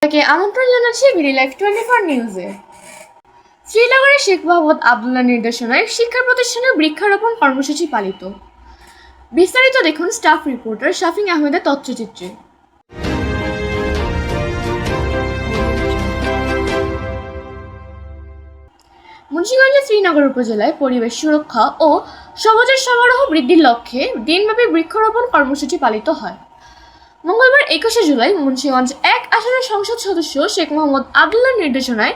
তাকে আমন্ত্রণ জানাচ্ছি বিডি লাইভ 24 নিউজে। শ্রীনগরে শেখ মোহাম্মদ আবদুল্লাহ নির্দেশনায় শিক্ষা প্রতিষ্ঠানে বৃক্ষারোপণ কর্মসূচি পালিত। বিস্তারিত দেখুন স্টাফ রিপোর্টার শাফিন আহমেদের তথ্যচিত্রে। মুন্সিগঞ্জের শ্রীনগর উপজেলায় পরিবেশ সুরক্ষা ও সবুজের সমারোহ বৃদ্ধির লক্ষ্যে দিনব্যাপী বৃক্ষরোপণ কর্মসূচি পালিত হয়। মঙ্গলবার 21শে জুলাই মুন্সিগঞ্জ 1 আসনের সংসদ সদস্য শেখ মোহাম্মদ আবদুল্লাহর নির্দেশনায়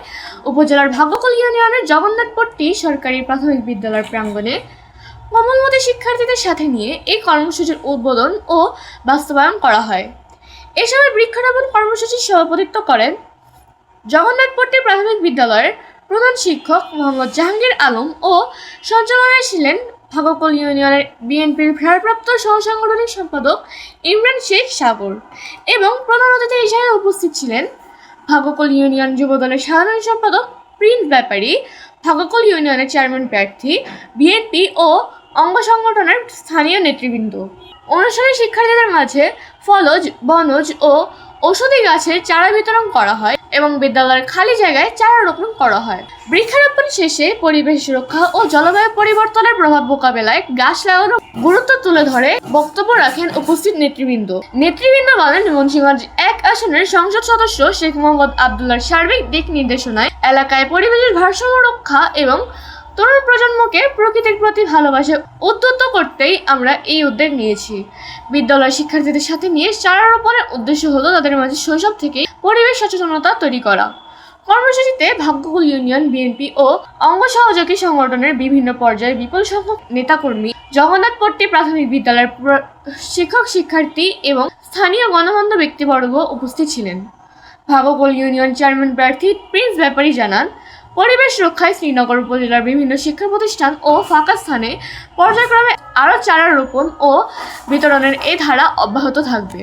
উপজেলার ভাগ্যকুল ইউনিয়নের জগন্নাথপট্টি সরকারি প্রাথমিক বিদ্যালয় প্রাঙ্গণে কোমলমতি শিক্ষার্থীদের সাথে নিয়ে এই কর্মসূচির উদ্বোধন ও বাস্তবায়ন করা হয়। এ সময় বৃক্ষরোপণ কর্মসূচির সভাপতিত্ব করেন জগন্নাথপট্টি প্রাথমিক বিদ্যালয়ের প্রধান শিক্ষক মোহাম্মদ জাহাঙ্গীর আলম ও সঞ্চালনায় ছিলেন ভাগ্যকুল ইউনিয়নের বিএনপির ভারপ্রাপ্ত সহসাংগঠনিক সম্পাদক ইমরান শেখ সাগর এবং প্রধান অতিথি হিসেবে উপস্থিত ছিলেন ভাগ্যকুল ইউনিয়ন যুবদলের সাধারণ সম্পাদক প্রিন্স ব্যাপারী, ভাগ্যকুল ইউনিয়নের চেয়ারম্যান প্রার্থী, বিএনপি ও অঙ্গ সংগঠনের স্থানীয় নেতৃবৃন্দ। অনুষ্ঠানে শিক্ষার্থীদের মাঝে ফলজ, বনজ ও ঔষধি গাছের চারা বিতরণ করা হয় এবং বিদ্যালয়ের খালি জায়গায় চারা রোপণ করা হয়। বৃক্ষারোপণ শেষে পরিবেশ সুরক্ষা ও জলবায়ু পরিবর্তনের প্রভাব মোকাবেলায় গাছ লাগানোর গুরুত্ব তুলে ধরে বক্তব্য রাখেন উপস্থিত নেতৃবৃন্দ বলেন, মুন্সিগঞ্জ 1 আসনের সংসদ সদস্য শেখ মোহাম্মদ আবদুল্লাহর সার্বিক দিক নির্দেশনায় এলাকায় পরিবেশের ভারসাম্য রক্ষা এবং তরুণ প্রজন্মকে প্রকৃতির প্রতি ভালোবাসা উদ্বুদ্ধ করতেই আমরা এই উদ্যোগ নিয়েছি। বিদ্যালয় শিক্ষার্থীদের সাথে নিয়ে চারা রোপণের উদ্দেশ্য হলো তাদের মাঝে শৈশব থেকে পরিবেশ সচেতনতা তৈরি করা। কর্মসূচিতে ভাগ্যকুল ইউনিয়ন, বিএনপি ও অঙ্গ সহযোগী সংগঠনের বিভিন্ন পর্যায়ে বিপুল সংখ্যক নেতাকর্মী, জগন্নাথপট্টি প্রাথমিক বিদ্যালয়ের শিক্ষক শিক্ষার্থী এবং স্থানীয় গণমান্য ব্যক্তিবর্গ উপস্থিত ছিলেন। ভাগ্যকুল ইউনিয়ন চেয়ারম্যান প্রার্থী প্রিন্স ব্যাপারী জানান, পরিবেশ রক্ষায় শ্রীনগর উপজেলার বিভিন্ন শিক্ষা প্রতিষ্ঠান ও ফাঁকা স্থানে পর্যায়ক্রমে আরও চারা রোপণ ও বিতরণের এই ধারা অব্যাহত থাকবে।